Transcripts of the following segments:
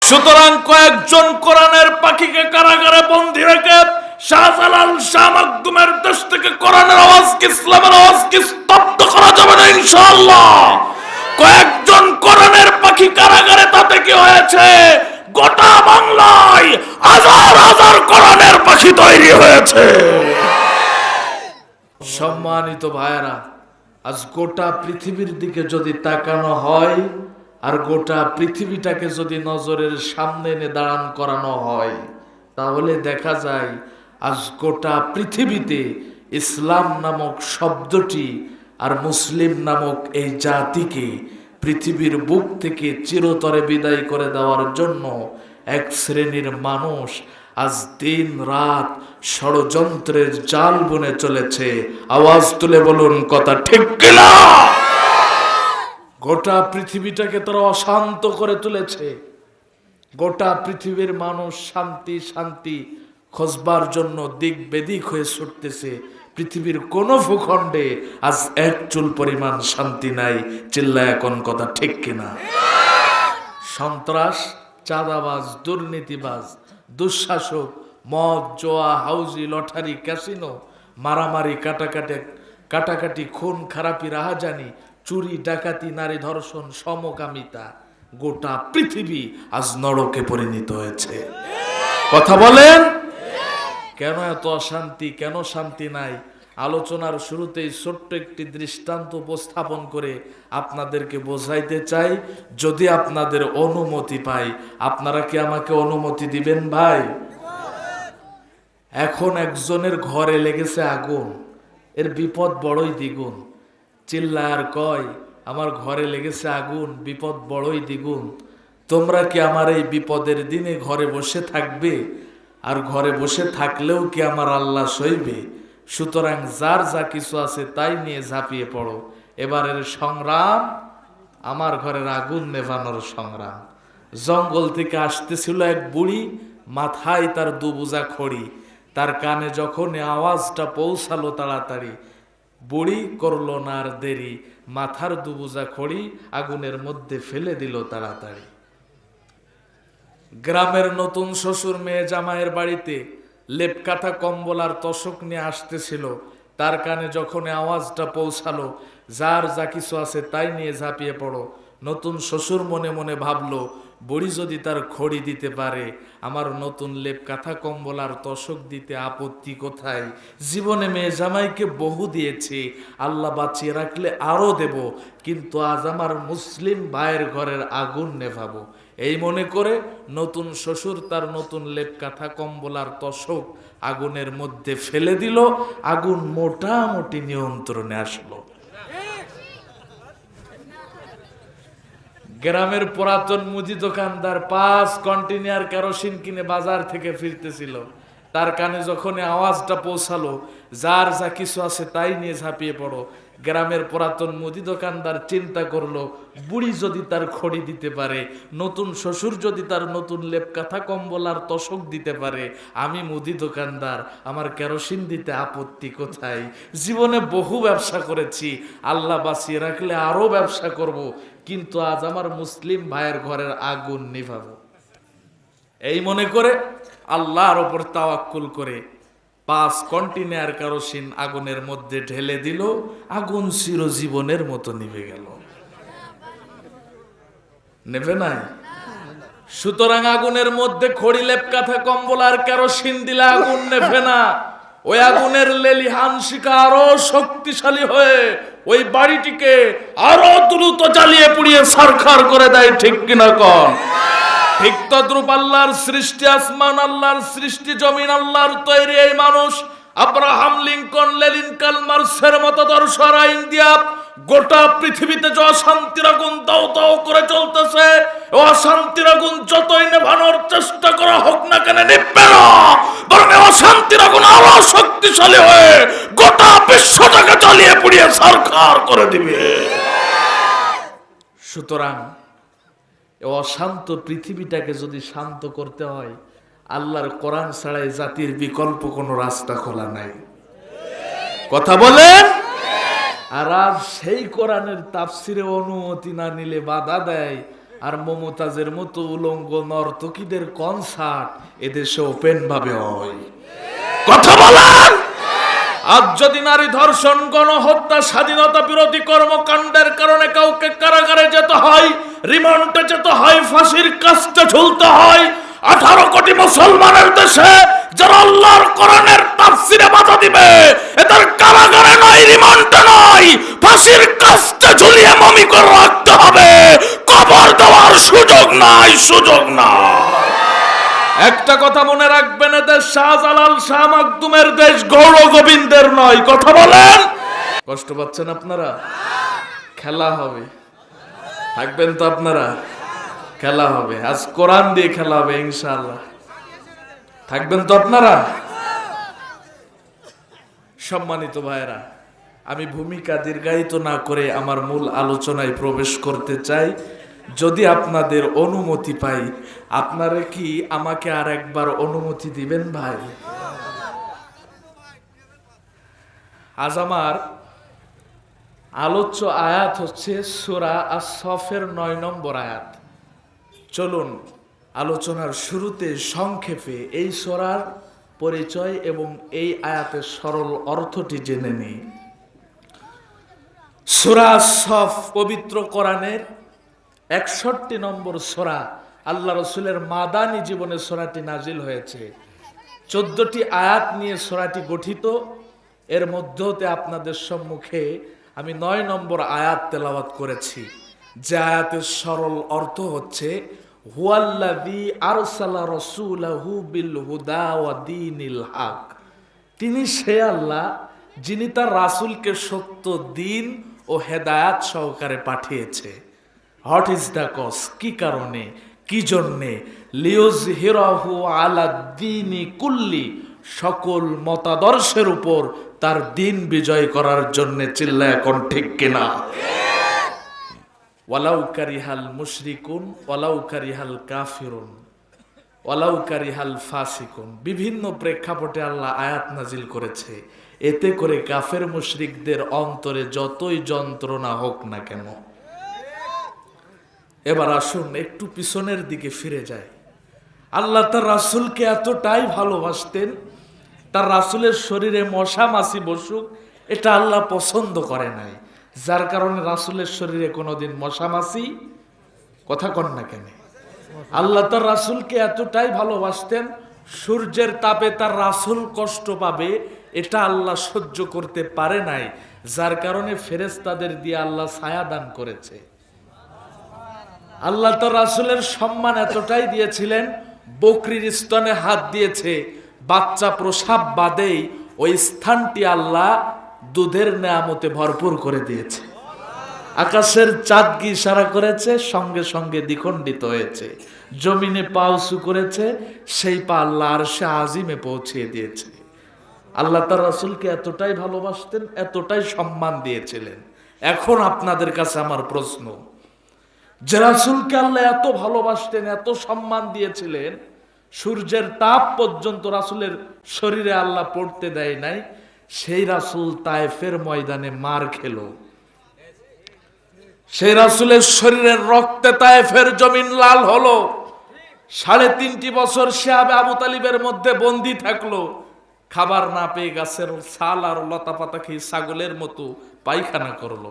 সুতরাং কয়েকজন কোরআনের পাখিকে কারাগারে বন্দী রেখে শাহজালাল শাহ মাকদুমের দেশ থেকে কোরআনের আওয়াজকে, ইসলামের আওয়াজকে স্তব্ধ করা যাবে না ইনশাআল্লাহ। কয়েকজন কোরআনের পাখি কারাগারে, তাতে কি হয়েছে? গোটা বাংলায় হাজার হাজার কোরআনের পাখি তৈরি হয়েছে। সম্মানিত ভাইয়েরা, আজ গোটা পৃথিবীর দিকে যদি তাকানো হয় আর গোটা পৃথিবীটাকে যদি নজরের সামনে এনে দাঁড়ান করানো হয়, তাহলে দেখা যায় আজ গোটা পৃথিবীতে ইসলাম নামক শব্দটি আর মুসলিম নামক এই জাতিকে পৃথিবীর বুক থেকে চিরতরে বিদায় করে দেওয়ার জন্য এক শ্রেণীর মানুষ আজ দিন রাত ষড়যন্ত্রের জাল বুনে চলেছে। আওয়াজ তুলে বলুন, কথা ঠিক কিনা? গোটা পৃথিবীটাকে তারা অশান্ত করে তুলেছে। গোটা পৃথিবীর মানুষ শান্তি শান্তি খোঁজবার জন্য দিক বেদিক হয়ে ছুটতেছে। পৃথিবীর কোন ভূখণ্ডে আজ এক চুল পরিমাণ শান্তি নাই। চিল্লায় এখন কথা ঠিক কিনা? সন্ত্রাস, চাঁদাবাজ, দুর্নীতিবাজ, দুঃশাসক, মদ, জোয়া, হাউজি, লটারি, ক্যাসিনো, মারামারি, কাটাকাটি, খুন খারাপি, রাহাজানি, চুরি, ডাকাতি, নারী ধর্ষণ, সমকামিতা, গোটা পৃথিবী আজ নরকে পরিণত হয়েছে। কথা বলেন, কেন এত অশান্তি, কেন শান্তি নাই? আলোচনার শুরুতেই ছোট্ট একটি দৃষ্টান্ত উপস্থাপন করে আপনাদেরকে বোঝাইতে চাই। যদি আপনাদের অনুমতি পাই, আপনারা কি আমাকে অনুমতি দিবেন ভাই? এখন একজনের ঘরে লেগেছে আগুন, এর বিপদ বড়ই দ্বিগুণ। চিল্লায় আর কয়, আমার ঘরে লেগেছে আগুন, বিপদ বড়ই দ্বিগুণ। তোমরা কি আমার এই বিপদের দিনে ঘরে বসে থাকবে? আর ঘরে বসে থাকলেও কি আমার আল্লাহ সইবে? সুতরাং যার যা কিছু আছে তাই নিয়ে ঝাঁপিয়ে পড়ো। এবারের সংগ্রাম আমার ঘরের আগুন নেভানোর সংগ্রাম। জঙ্গল থেকে আসতেছিল এক বুড়ি, মাথায় তার দুবোঝা খড়ি। তার কানে যখন আওয়াজটা পৌঁছালো তাড়াতাড়ি, বুড়ি করলো না আর দেরি, মাথার দুবোঝা খড়ি আগুনের মধ্যে ফেলে দিল তাড়াতাড়ি। গ্রামের নতুন শ্বশুর মেয়ে জামাইয়ের বাড়িতে লেপকাথা, কম্বল আর তোশক নিয়ে আসতেছিল। তার কানে যখন আওয়াজটা পৌঁছালো, যার যা কিছু আছে তাই নিয়ে ঝাঁপিয়ে পড়ো। নতুন শ্বশুর মনে মনে ভাবলো, বুড়ি যদি তার খড়ি দিতে পারে, আমার নতুন লেপকাথা, কম্বল আর তোশক দিতে আপত্তি কোথায়? জীবনে মেয়ে জামাইকে বহু দিয়েছি, আল্লাহ বাঁচিয়ে রাখলে আরো দেব, কিন্তু আজ আমার মুসলিম ভাইয়ের ঘরের আগুন নেভাবো। এই মনে করে নতুন শ্বশুর তার নতুন লেপকাথা, কম্বল আর তোশক আগুনের মধ্যে ফেলে দিল। আগুন মোটামুটি নিয়ন্ত্রণে আসলো। গ্রামের পুরাতন মুদি দোকানদার 5 কন্টেনার কেরোসিন কিনে বাজার থেকে ফিরতেছিল। তার কানে যখন আওয়াজটা পৌঁছালো, যার যা কিছু আছে তাই নিয়ে ঝাঁপিয়ে পড়ো। গ্রামের পুরাতন মুদি দোকানদার চিন্তা করলো, বুড়ি যদি তার খড়ি দিতে পারে, নতুন শ্বশুর যদি তার নতুন লেপকাথা, কম্বল আর তোশক দিতে পারে, আমি মুদি দোকানদার, আমার কেরোসিন দিতে আপত্তি কোথায়? জীবনে বহু ব্যবসা করেছি, আল্লাহ বাঁচিয়ে রাখলে আরো ব্যবসা করব, কিন্তু আজ আমার মুসলিম ভাইয়ের ঘরের আগুন নিভাবো। এই মনে করে আল্লাহর ওপর তাওয়াক্কুল করে 5 কন্টেনার কেরোসিন আগুনের মধ্যে ঢেলে দিল। আগুন চিরজীবনের মতো নিভে গেল। নেভে নাই? সুতরাং আগুনের মধ্যে খড়ি, লেপকাথা, কম্বল আর কেরোসিন দিলে আগুন নেভে না। ওই আগুনের লেলিহান শিখা আরো শক্তিশালী হয়ে ওই বাড়িটিকে আরো দ্রুত জ্বালিয়ে পুড়িয়ে ছারখার করে দেয়। ঠিক কিনা কন? ঠিক তদ্রূপ আল্লাহর সৃষ্টি আসমান, আল্লাহর সৃষ্টি জমিন, আল্লাহর তৈরি এই মানুষ আব্রাহাম লিঙ্কন, লেনিন, কার্ল মার্কসের মতাদর্শ আর আইন দিয়া গোটা পৃথিবীতে যে অশান্তির আগুন দাও দাও করে চলতেছে, ও অশান্তির আগুন যতই নেভানোর চেষ্টা করা হোক না কেন, নিভবে না, বরং অশান্তির আগুন আরো শক্তিশালী হয়ে গোটা বিশ্বটাকে জ্বালিয়ে পুড়িয়ে ছারখার করে দিবে। সুতরাং অশান্ত পৃথিবীটাকে যদি শান্ত করতে হয়, আল্লাহর কোরআন ছাড়াই জাতির বিকল্প কোনো রাস্তা খোলা নাই। কথা বলেন। আর আজ সেই কোরআনের তাফসিরে অনুমতি না নিলে বাধা দেয়, আর মমতাজের মতো উলঙ্গ নর্তকীদের কনসার্ট এদেশে ওপেন ভাবে হয়। কথা বলেন। আজ যদি নারী ধর্ষণ, গণহত্যা, স্বাধীনতা বিরোধী কর্মকাণ্ডের কারণে কাউকে কারাগারে যেতে হয়, রিমান্ডে যেতে হয়, ফাঁসির কাস্টে ঝুলতে হয়, 18 কোটি মুসলমানের দেশে যারা আল্লাহর কোরআনের তাফসিরে বাধা দিবে, এদের কারাগারে নয়, রিমান্ডে নয়, ফাঁসির কাস্টে ঝুলিয়ে মমি করে রাখতে হবে। কবর দেওয়ার সুযোগ নাই, সুযোগ না। একটা কথা মনে রাখবেন, এদের শাহজালাল, শাহ মাকদুমের দেশ, গৌর গোবিন্দের নয়। কথা বলেন। কষ্ট পাচ্ছেন আপনারা? খেলা হবে, থাকবেন তো আপনারা? খেলা হবে, আজ কোরআন দিয়ে খেলা হবে ইনশাআল্লাহ। থাকবেন তো আপনারা? সম্মানিত ভাইরা, আমি ভূমিকা দীর্ঘায়িত না করে আমার মূল আলোচনায় প্রবেশ করতে চাই। যদি আপনাদের অনুমতি পাই, আপনারা কি আমাকে আর একবার অনুমতি দিবেন ভাই? আজ আমার আলোচ্য আয়াত হচ্ছে সূরা আস-সফের 9 নম্বর আয়াত। চলুন আলোচনার শুরুতে সংক্ষেপে এই সূরার পরিচয় এবং এই আয়াতের সরল অর্থটি জেনে নিই। সূরা আস-সফ পবিত্র কোরআনের 61 নম্বর সূরা। আল্লাহ রসুলের মাদানী জীবনে সূরাটি নাজিল হয়েছে। 14টি আয়াত নিয়ে সূরাটি গঠিত। এর মধ্যে হতে আপনাদের সম্মুখে আমি 9 নম্বর আয়াত তেলাওয়াত করেছি, যে আয়াতের সরল অর্থ হচ্ছে হুয়াল্লাযী আরসালা রাসূলাহু বিল হুদা ওয়া দীনিল হক। তিনি সে আল্লাহ যিনি তার রাসূলকে সত্য দিন ও হেদায়াত সহকারে পাঠিয়েছে। What is the cause? কি কারণে, কি জন্যে? লিয়ুযহিরাহু আলা দ্বীনি কুল্লি, সকল মতাদর্শের উপর তার দিন বিজয় করার জন্য। চিল্লায় এখন ঠিক কিনা? ওয়ালাউ কারিহাল মুশরিকুন ওয়ালাউ কারিহাল কাফিরুন ওয়ালাউ কারিহাল ফাসিকুন। বিভিন্ন প্রেক্ষাপটে আল্লাহ আয়াত নাজিল করেছে, এতে করে কাফের মুশরিকদের অন্তরে যতই যন্ত্রণা হোক না কেন। এবার আসুন একটু পিছনের দিকে ফিরে যায়। আল্লাহ তার রাসূলকে এতটাই ভালোবাসতেন, তার রাসূলের শরীরে মশা মাছি বসুক এটা আল্লাহ পছন্দ করে নাই, যার কারণে রাসূলের শরীরে কোনোদিন মশা মাছি, কথা কন না কেন? আল্লাহ তার রাসূলকে এতটাই ভালোবাসতেন, সূর্যের তাপে তার রাসূল কষ্ট পাবে এটা আল্লাহ সহ্য করতে পারে নাই, যার কারণে ফেরেশতাদের দিয়ে আল্লাহ ছায়া দান করেছে। আল্লাহ তার রাসূলের সম্মান এতটাই দিয়েছিলেন, বকরির স্তনে হাত দিয়েছে, বাচ্চা প্রসাব বাদেই ওই স্থানটি আল্লাহ দুধের নেয়ামতে ভরপুর করে দিয়েছে। আকাশের চাঁদ কি ইশারা করেছে, সঙ্গে সঙ্গে দ্বিখণ্ডিত হয়েছে। জমিনে পা উঁচু করেছে, সেই পা আল্লাহ আরশে আজিমে পৌঁছিয়ে দিয়েছে। আল্লাহ তার রাসূলকে এতটাই ভালোবাসতেন, এতটাই সম্মান দিয়েছিলেন। এখন আপনাদের কাছে আমার প্রশ্ন, যে রাসূলকে আল্লাহ এত ভালোবাসতেন, এত সম্মান দিয়েছিলেন, সূর্যের তাপ পর্যন্ত রাসূলের শরীরে আল্লাহ পড়তে দেয় নাই, সেই রাসূল তায়েফের ময়দানে মার খেল। সেই রাসূলের শরীরের রক্তে তায়েফের জমিন লাল হলো। 3.5 বছর সে আবু তালিবের মধ্যে বন্দী থাকলো। খাবার না পেয়ে গাছের ছাল আর লতা পাতা খেয়ে ছাগলের মতো পায়খানা করলো।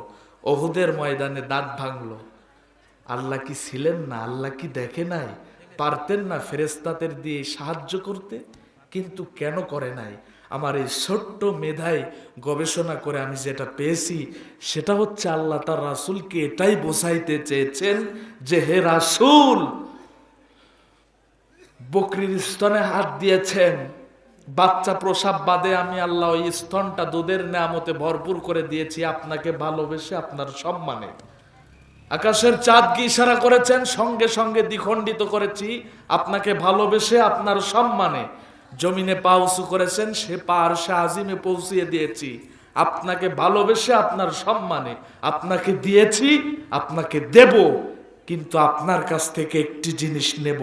ওহুদের ময়দানে দাঁত ভাঙলো। আল্লাহ কি ছিলেন না? আল্লাহ কি দেখে নাই? পারতেন না ফেরেশতাদের দিয়ে সাহায্য করতে? কিন্তু কেন করে নাই? আমার এই ছোট্ট মেধায় গবেষণা করে আমি যেটা পেয়েছি সেটা হচ্ছে আল্লাহ তার রাসূলকে এটাই বোঝাইতে চেয়েছেন যে হে রাসূল, বকরির স্তনে হাত দিয়েছেন, বাচ্চা প্রসাব বাদে আমি আল্লাহ ওই স্তনটা দুধের নেয়ামতে ভরপুর করে দিয়েছি আপনাকে ভালোবেসে, আপনার সম্মানে। আকাশের চাঁদকে ইশারা করেছেন, সঙ্গে সঙ্গে দ্বিখণ্ডিত করেছি আপনাকে ভালোবেসে, আপনার সম্মানে। জমিনে পা উঁচু করেছেন, সে পা আরশে আজিমে পৌঁছিয়ে দিয়েছি আপনাকে ভালোবেসে, আপনার সম্মানে। আপনাকে দিয়েছি, আপনাকে দেব, কিন্তু আপনার কাছ থেকে একটি জিনিস নেব,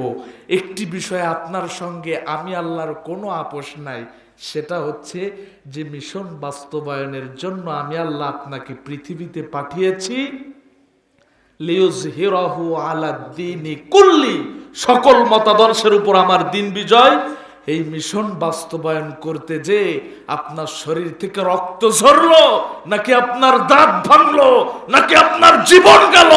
একটি বিষয়ে আপনার সঙ্গে আমি আল্লাহর কোনো আপোষ নাই, সেটা হচ্ছে যে মিশন বাস্তবায়নের জন্য আমি আল্লাহ আপনাকে পৃথিবীতে পাঠিয়েছি। লিইয়ুযহিরাহু আলাদ-দীনি কুল্লি, সকল মতাদর্শের উপর আমার দিন বিজয়। এই মিশন বাস্তবায়ন করতে যে আপনার শরীর থেকে রক্ত ঝরলো নাকি আপনার দাঁত ভাঙলো নাকি আপনার জীবন গেল,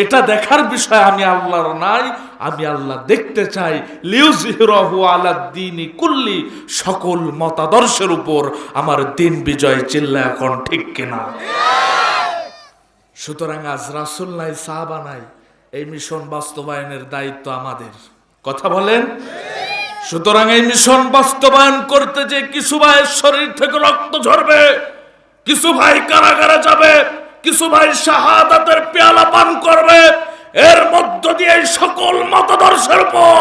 এটা দেখার বিষয় আমি আল্লাহর নাই। আমি আল্লাহ দেখতে চাই লিইয়ুযহিরাহু আলাদ-দীনি কুল্লি, সকল মতাদর্শের উপর আমার দিন বিজয়। চিল্লা এখন ঠিক কিনা? সুতরাং আজ রাসূল নাই, সাহাবা নাই, এই মিশন বাস্তবায়নের দায়িত্ব আমাদের। কথা বলেন? সুতরাং এই মিশন বাস্তবায়ন করতে যে কিছু ভাইয়ের শরীর থেকে রক্ত ঝরবে, কিছু ভাই কারাগারে যাবে, কিছু ভাই শাহাদাতের পেয়ালা পান করবে, এর মধ্য দিয়ে এই সকল মতাদর্শের উপর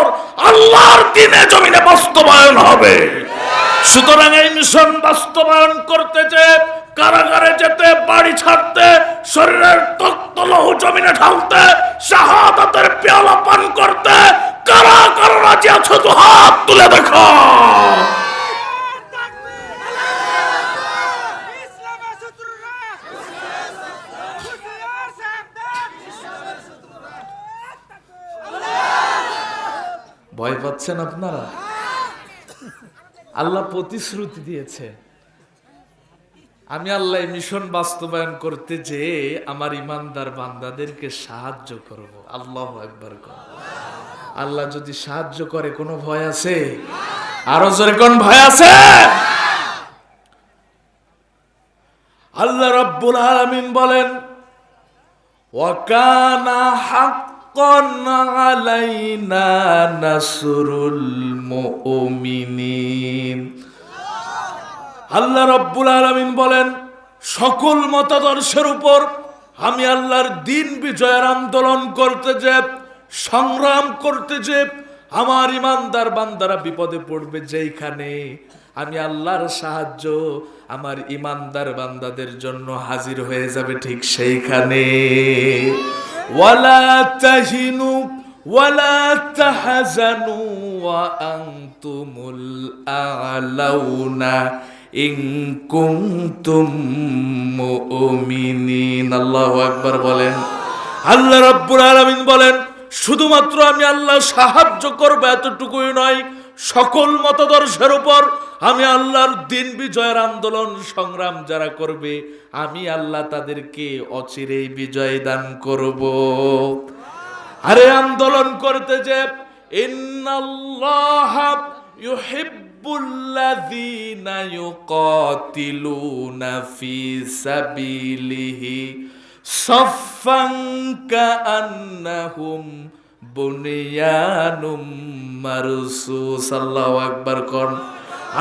আল্লাহর দ্বীনে জমিনে বাস্তবায়ন হবে। সুতরাং এই মিশন বাস্তবায়ন করতে যে কারাগারে যেতে, বাড়ি ছাড়তে, শরীরের তক্ত লৌহ জমিনে ঢালতে, শাহাদাতের পেয়ালা পান করতে কারা কারা রাজি আছো তো হাত তুলে দেখো। ভয় পাচ্ছেন আপনারা? আল্লাহ প্রতিশ্রুতি দিয়েছে, আমি আল্লাহ মিশন বাস্তবায়ন করতে যে আমার ইমানদার বান্দাদেরকে সাহায্য করব। আল্লাহু আকবার। আল্লাহ যদি সাহায্য করে কোনো ভয় আছে? আরো জোরে কোন ভয় আছে? আল্লাহ রাব্বুল আলামিন বলেন, ওয়া কানা হাক্কান আলাইনা নাসরুল মুমিনিন। আল্লাহ রাব্বুল আলামিন বলেন, সকল মতাদর্শের উপর আমি আল্লাহর দ্বীন বিজয়ের আন্দোলন করতে যে, সংগ্রাম করতে যে আমার ইমানদার বান্দারা বিপদে পড়বে, যেইখানে আমি আল্লাহর সাহায্য আমার ইমানদার বান্দাদের জন্য হাজির হয়ে যাবে, ঠিক সেইখানে ওয়ালা তাহিনু ওয়ালা তাহজানু ওয়া আনতুমুল আ'লাউনা ইন কুনতুম মুমিনিন। আল্লাহু আকবার বলেন। আল্লাহ রাব্বুল আলামিন বলেন, শুধুমাত্র আমি আল্লাহ সাহায্য করব এতটুকুই নয়, সকল মতাদর্শের উপর আমি আল্লাহর দ্বীন বিজয়ের আন্দোলন সংগ্রাম যারা করবে, আমি আল্লাহ তাদেরকে অচিরেই বিজয় দান করব। আরে আন্দোলন করতে যে ইন্নাল্লাহা ইউহিব্বুল্লাযীনা ইউকাতিলুনা ফি সাবিলিহি সাফফান কাআন্নাহুম বুনিয়ানুম মারসুস। আল্লাহু আকবার কোন।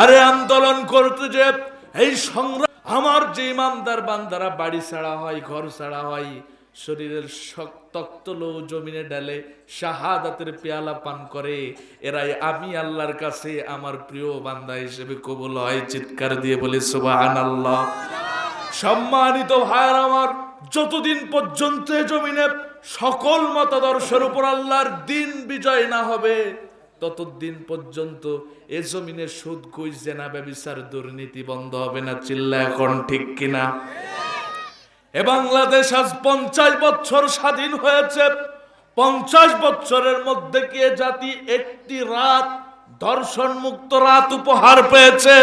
আরে আন্দোলন করতে যে এই সংগ্রাম, আমার যে ইমানদার বান্দারা বাড়ি ছাড়া হয়, ঘর ছাড়া হয়, শরীরের তক্ত লৌহ জমিনে ডালে শাহাদাতের পেয়ালা পান করে, এরাই আমি আল্লাহর কাছে আমার প্রিয় বান্দা হিসেবে কবুল হয়। চিৎকার দিয়ে বলি সুবহানাল্লাহ। সম্মানিত ভাইয়ের আমার, যতদিন পর্যন্ত জমিনে সকল মতাদর্শের উপর আল্লাহর দ্বীন বিজয় না হবে, ততদিন পর্যন্ত এ জমিনে সুদ, ঘুষ, জেনা, ব্যভিচার, দুর্নীতি বন্ধ হবে না। চিল্লা এখন ঠিক কিনা? এ বাংলাদেশ আজ 50 বছর স্বাধীন হয়েছে। 50 বছরের মধ্যে কি এ জাতি একটি রাত ধর্ষণ মুক্ত রাত উপহার পেয়েছে?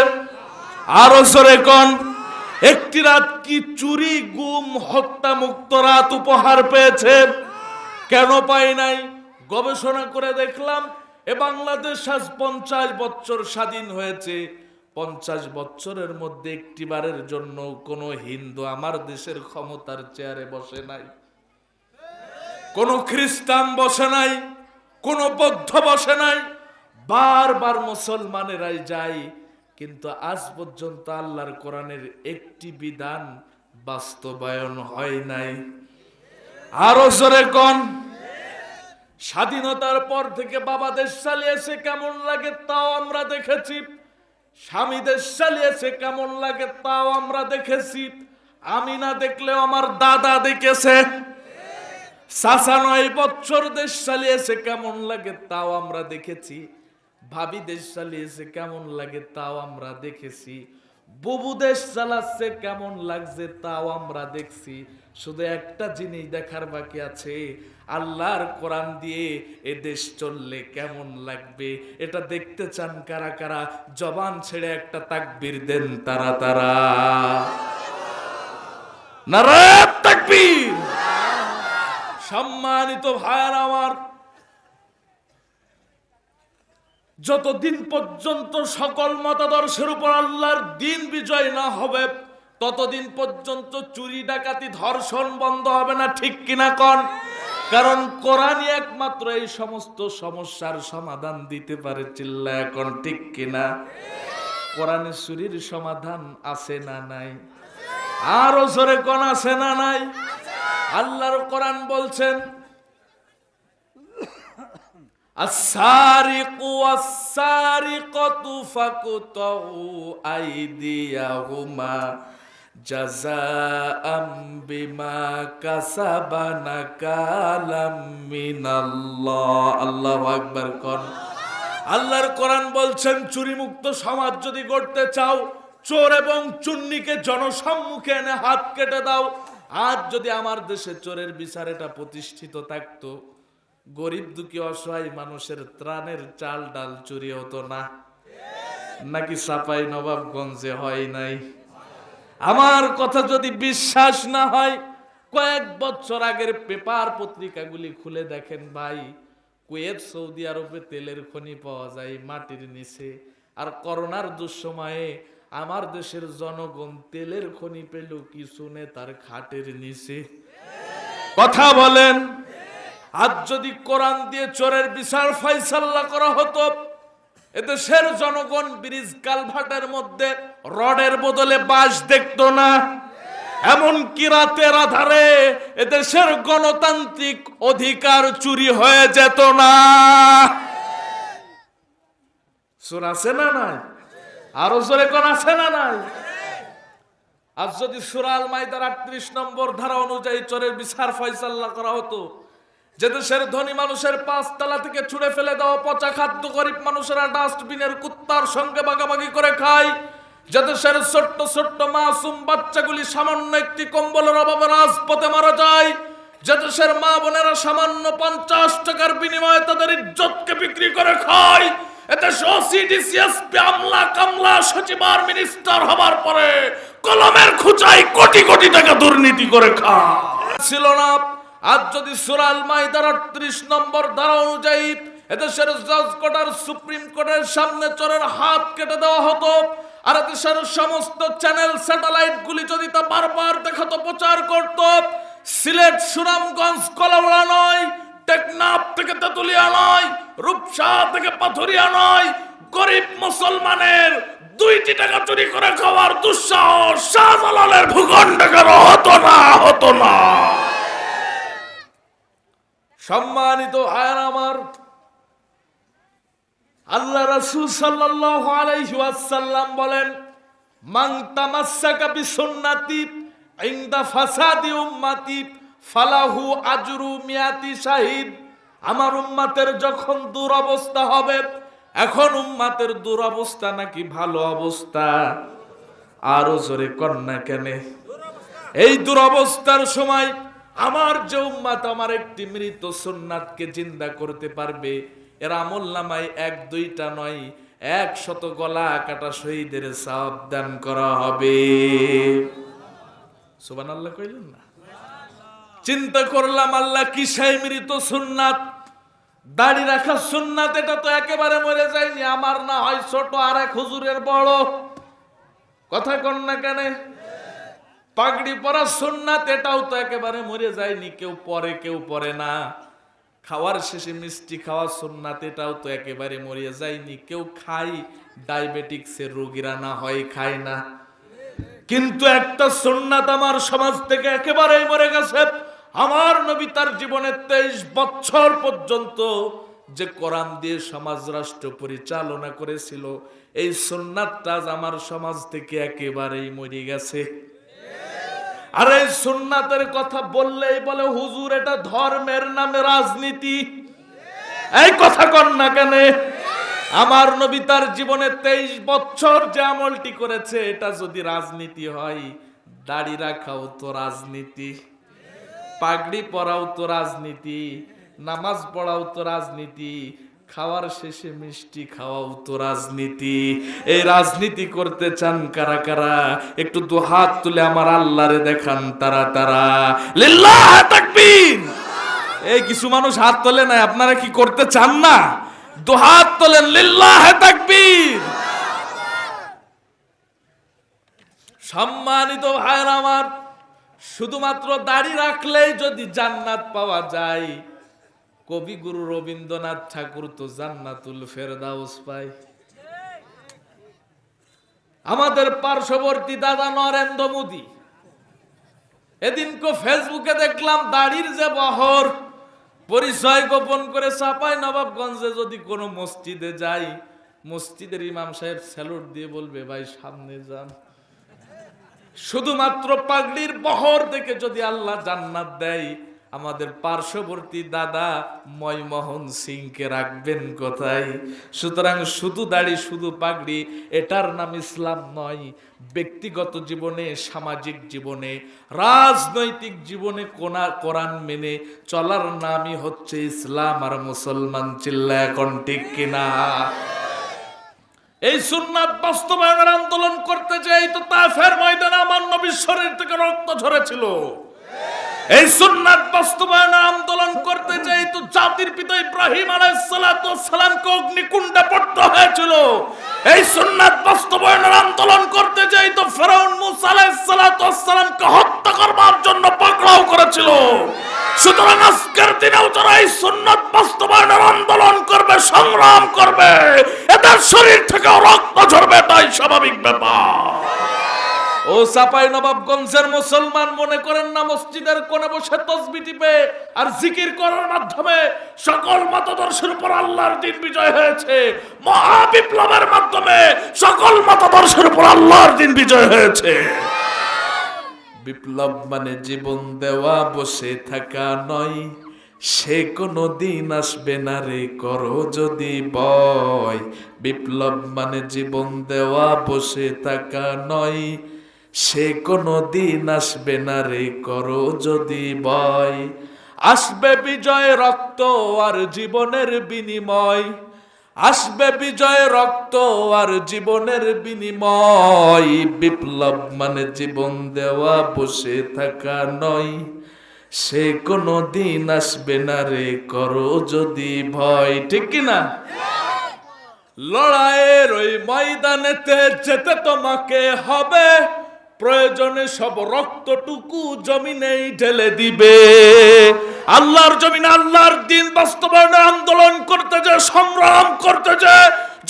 আরো জোরে কোন। একটি রাত কি চুরি, গুম, হত্যা মুক্ত রাত উপহার পেয়েছে? কেন পাই নাই? গবেষণা করে দেখলাম, এ বাংলাদেশ আজ 50 বছর স্বাধীন হয়েছে। 50 বছরের মধ্যে একটিবারের জন্য কোন হিন্দু আমার দেশের ক্ষমতার চেয়ারে বসে নাই, কোন খ্রিস্টান বসে নাই, কোন বৌদ্ধ বসে নাই। বারবার মুসলমানেরাই যায়, কিন্তু আজ পর্যন্ত আল্লাহর কোরআনের একটি বিধান বাস্তবায়ন হয় নাই। আরো জোরে কোন। স্বাধীনতার পর থেকে বাবা দেশ চালিয়েছে, কেমন লাগে তাও আমরা দেখেছি। স্বামী দেশ চালিয়েছে, কেমন লাগে তাও আমরা দেখেছি। আমি না দেখলেও আমার দাদা দেখেছে। চাচা 9 বছর দেশ চালিয়েছে, কেমন লাগে তাও আমরা দেখেছি। ভাবি দেশ চালিয়েছে, কেমন লাগে তাও আমরা দেখেছি। বুবু দেশ চালাচ্ছে, কেমন লাগছে তাও আমরা দেখছি। শুধু একটা জিনিস দেখার বাকি আছে, আল্লাহর কোরআন দিয়ে এ দেশ চললে কেমন লাগবে। এটা দেখতে চান কারা কারা? জবান ছেড়ে একটা তাকবীর দেন তারা তারা। নারায়ে তাকবীর। সম্মানিত ভাইয়ার আমার, যতদিন পর্যন্ত সকল মতাদর্শের উপর আল্লাহর দ্বীন বিজয় না হবে, ততদিন পর্যন্ত চুরি ডাকাতি ধর্ষণ বন্ধ হবে না, ঠিক কিনা কোন? কারণ কোরআনই একমাত্র এই সমস্ত সমস্যার সমাধান দিতে পারে। চিল্লা এখন ঠিক কিনা? কোরআনে চুরির সমাধান আছে না নাই? আরো জোরে কোন আছে না নাই? আল্লাহর কোরআন বলছেন, আস-সারিকু ওয়াস-সারিকাতু ফাকতাউ আইদিয়াহুমা জাযাআম বিমা কাসাবা নাকালাম মিনাল্লাহ। আল্লাহু আকবার কোন। আল্লাহর কোরআন বলছেন, চুরি মুক্ত সমাজ যদি গড়তে চাও, চোর এবং চুন্নিকে জনসম্মুখে এনে হাত কেটে দাও। আজ যদি আমার দেশে চোরের বিচার এটা প্রতিষ্ঠিত থাকতো, গরিব দুঃখী অসহায় মানুষের ত্রাণের চাল ডাল চুরি হতো না? নাকি চাপাই নবাবগঞ্জে হয় নাই? আমার কথা যদি বিশ্বাস না হয়, কয়েক বছর আগের পেপার পত্রিকাগুলি খুলে দেখেন ভাই। কুয়েত, সৌদি আরবে তেলের খনি পাওয়া যায় মাটির নিচে। আর করোনার দুঃসময়ে আমার দেশের জনগণ তেলের খনি পেল কিছু নে তার খাটের নিচে। কথা বলেন। আজ যদি কোরআন দিয়ে চোরের বিচার ফয়সালা করা হতো, এদেশের জনগণ ব্রিজ কালভার্টের মধ্যে রডের বদলে বাঁশ দেখতো না। এমনকি রাতের আধারে এদেশের গণতান্ত্রিক অধিকার চুরি হয়ে যেত না। চোর আছে না নাই? আরো জোরে কোন আছে না নাই? আজ যদি সূরা আল মাইদার ৩৮ নম্বর ধারা অনুযায়ী চোরের বিচার ফয়সালা করা হতো, যে দেশের ধনী মানুষের ৫ তলা থেকে ছুঁড়ে ফেলে দেওয়া পচা খাদ্য গরিব মানুষেরা ডাস্টবিনের কুত্তার সঙ্গে ভাগাভাগি করে খায়, যে দেশের ছোট্ট ছোট্ট মাসুম বাচ্চাগুলি সামান্য একটি কম্বলের অভাবে রাজপথে মারা যায়, যে দেশের মা বোনেরা সামান্য ৫০ টাকার বিনিময়ে তাদের ইজ্জতকে বিক্রি করে খায়, এদেশে ওসিডিসিএসপি আমলা কামলা সচিব আর মিনিস্টার হবার পরে কলমের খুঁচায় কোটি কোটি টাকা দুর্নীতি করে খায় ছিল না। আজ যদি সূরা আল মাইদার ৩৮ নম্বর ধারা অনুযায়ী এদেশের জজ কোর্ট আর সুপ্রিম কোর্টের সামনে চোরের হাত কেটে দেওয়া হতো, আর এদেশের সমস্ত চ্যানেল স্যাটেলাইট গুলি যদি তা বারবার দেখাতো, প্রচার করত, সিলেট সুনামগঞ্জ কলাউড়া নয়, টেকনাফ থেকে তেতুলিয়া নয়, রূপসা থেকে পাথুরিয়া নয়, গরিব মুসলমানের ২টি টাকা চুরি করে খাওয়ার দুঃসাহস শাহজালালের ভূখণ্ডে কেন হতো না? হতো না। সম্মানিত ভাইয়ের আমার, আল্লাহ রাসূল সাল্লাল্লাহু আলাইহি ওয়াসাল্লাম বলেন, মান তামাসসাকা বিসুন্নতি ইনদা ফাসাদি উম্মতি ফালাহু আজরু মিয়াতি শাহিদ। আমার উম্মতের যখন দুরবস্থা হবে, এখন উম্মতের দুরবস্থা নাকি ভালো অবস্থা? আরো জোরে কন্যা কেন? এই দুরবস্থার সময় আমার যে উম্মত আমার একটি মৃত সুন্নাতকে জিন্দা করতে পারবে, এর আমলনামায় ১-২টা নয় ১০০ গলা কাটা শহীদের সওয়াব দান করা হবে। সুবহানাল্লাহ কইলেন না? চিন্তা করলাম, আল্লাহ কি সেই মৃত সুন্নাত? দাড়ি রাখা সুন্নাত, এটা তো একেবারে মরে যায়নি। আমার না হয় ছোট, আর এক হুজুরের বড়। কথা কন না কেন? পাগড়ি পরা সুন্নাত, এটাও তো একেবারে মরে যায়নি। কেউ পরে কেউ পরে না। খাওয়ার শেষে মিষ্টি খাওয়া সুন্নাত, এটাও তো একেবারে মরে যায়নি। কেউ খায়, ডায়াবেটিক্সের রোগীরা না হয় খায় না। কিন্তু একটা সুন্নাত আমার সমাজ থেকে একেবারেই মরে গেছে। আমার নবী তার জীবনের 23 বছর পর্যন্ত যে কোরআন দিয়ে সমাজ রাষ্ট্র পরিচালনা করেছিল, এই সুন্নাতটা আমার সমাজ থেকে একেবারেই মরে গেছে। আর এই সুন্নাতের কথা বললেই বলে হুজুর এটা ধর্মের নামে রাজনীতি। এই কথা কন না কেন? আমার নবী তার জীবনে 23 বছর যে আমলটি করেছে, এটা যদি রাজনীতি হয়, দাড়ি রাখাও তো রাজনীতি, পাগড়ি পরাও তো রাজনীতি, নামাজ পড়াও তো রাজনীতি, খাওয়ার শেষে মিষ্টি খাওয়াও তো রাজনীতি। এই রাজনীতি করতে চান কারা কারা? একটু দু হাত তুলে আমার আল্লাহরে দেখান তারা তারা। লিল্লাহ তাকবীর। এই কিছু মানুষ হাত তোলে না, আপনারা কি করতে চান না? দু হাত তোলেন, লিল্লাহ তাকবীর। সম্মানিত ভাইরা আমার, শুধুমাত্র দাড়ি রাখলেই যদি জান্নাত পাওয়া যায়, কবিগুরু রবীন্দ্রনাথ ঠাকুর তো জান্নাতুল ফেরদাউস পায়। আমাদের পার্শ্ববর্তী দাদা নরেন্দ্র মোদী, এদিনকে ফেসবুকে দেখলাম দাড়ির যে বহর, পরিচয় গোপন করে চাঁপাইনবাবগঞ্জে যদি কোনো মসজিদে যাই, মসজিদের ইমাম সাহেব স্যালুট দিয়ে বলবে, ভাই সামনে যান। শুধুমাত্র পাগড়ির বহর দেখে যদি আল্লাহ জান্নাত দেয়, আমাদের পার্শ্ববর্তী দাদা ময়মোহন সিংকে রাখবেন কোথায়? সুতরাং শুধু দাড়ি শুধু পাগড়ি এটার নাম ইসলাম নয়। ব্যক্তিগত জীবনে, সামাজিক জীবনে, রাজনৈতিক জীবনে কোরআন মেনে চলার নামই হচ্ছে ইসলাম আর মুসলমান। চিল্লায় এখন ঠিক কিনা? এই সুন্নাত বাস্তবায়নের আন্দোলন করতে যাই তো তায়েফের ময়দানে আমার নবীর শরীর থেকে রক্ত ঝরেছিল। এই সুন্নাত বাস্তবায়নের আন্দোলন করতে যাই তো জাতির পিতা ইব্রাহিম আলাইহিস সালাতু ওয়াস সালামকে অগ্নিকুণ্ডে পড়তে হয়েছিল। এই সুন্নাত বাস্তবায়নের আন্দোলন করতে যাই তো ফেরাউন মূসা আলাইহিস সালাতু ওয়াস সালামকে হত্যা করবার জন্য পাকড়াও করেছিল। সুতরাং আজকের দিনেও যারা এই সুন্নাত বাস্তবায়নের আন্দোলন করবে, সংগ্রাম করবে, এদের শরীর থেকে রক্ত ঝরবে, তাই স্বাভাবিক ব্যাপার। ও চাঁপাইনবাবগঞ্জের মুসলমান, মনে করেন না মসজিদের কোণে বসে তাসবিহ টিপে আর জিকির করার মাধ্যমে সকল মতাদর্শের উপর আল্লাহর দ্বীন বিজয় হয়েছে। মহাবিপ্লবের মাধ্যমে সকল মতাদর্শের উপর আল্লাহর দ্বীন বিজয় হয়েছে। বিপ্লব মানে জীবন দেওয়া, বসে থাকা নয়, সে কোনো দিন আসবে না রে, করো যদি ভয়। বিপ্লব মানে জীবন দেওয়া, বসে থাকা নয়, সে কোনো দিন আসবে না রে, করো যদি ভয়। আসবে বিজয়, রক্ত আর জীবনের বিনিময়, আসবে বিজয়, রক্ত আর জীবনের বিনিময়। বিপ্লব মানে জীবন দেওয়া, বসে থাকা নয়, সে কোনো দিন আসবে না রে, করো যদি ভয়। ঠিক কিনা? লড়াইয়ের ওই ময়দানেতে যেতে তোমাকে হবে, প্রয়োজনে সব রক্তটুকু জমিনেই ঢেলে দিবে। আল্লাহর জমিনে আল্লাহর দ্বীন বাস্তবায়নের আন্দোলন করতে যে, সংগ্রাম করতে যে,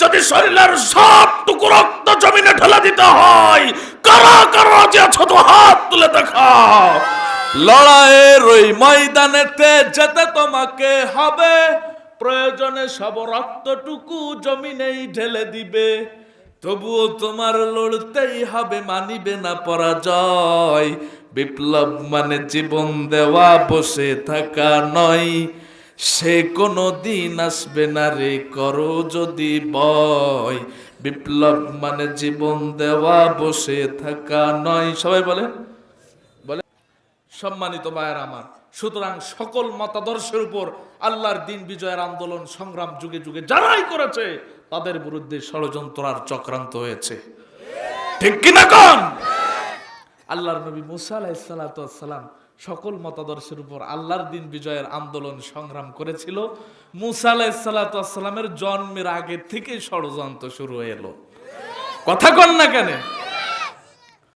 যদি শরীরের সবটুকু রক্ত জমিনে ঢেলে দিতে হয়, কারা কারা যে আছো তো হাত তুলে দেখাও। লড়াইয়ের ওই ময়দানেতে যেতে তোমাকে হবে, প্রয়োজনে সব রক্তটুকু জমিনেই ঢেলে দিবে। তবুও তোমার লড়তেই হবে, মানিবে না পরাজয়। বিপ্লব মানে জীবন দেওয়া, বসে থাকা নয়, সে কোনো দিন আসবে না রে, করো যদি ভয়। বিপ্লব মানে জীবন দেওয়া, বসে থাকা নয়। সবাই বলে বলে। সম্মানিত ভাইয়েরা আমার, সুতরাং সকল মতাদর্শের উপর আল্লাহর দ্বীন বিজয়ের আন্দোলন সংগ্রাম যুগে যুগে যারাই করেছে, তাদের বিরুদ্ধে ষড়যন্ত্র আর চক্রান্ত হয়েছে। ঠিক কিনা কোন? আল্লাহর নবী মুসা আলাইহিস সালাতু ওয়াস সালাম সকল মতাদর্শের উপর আল্লাহর দ্বীন বিজয়ের আন্দোলন সংগ্রাম করেছিল। মুসা আলাইহিস সালাতু ওয়াস সালামের জন্মের আগে থেকে ষড়যন্ত্র শুরু হয়ে এলো। কথা কন না কেন?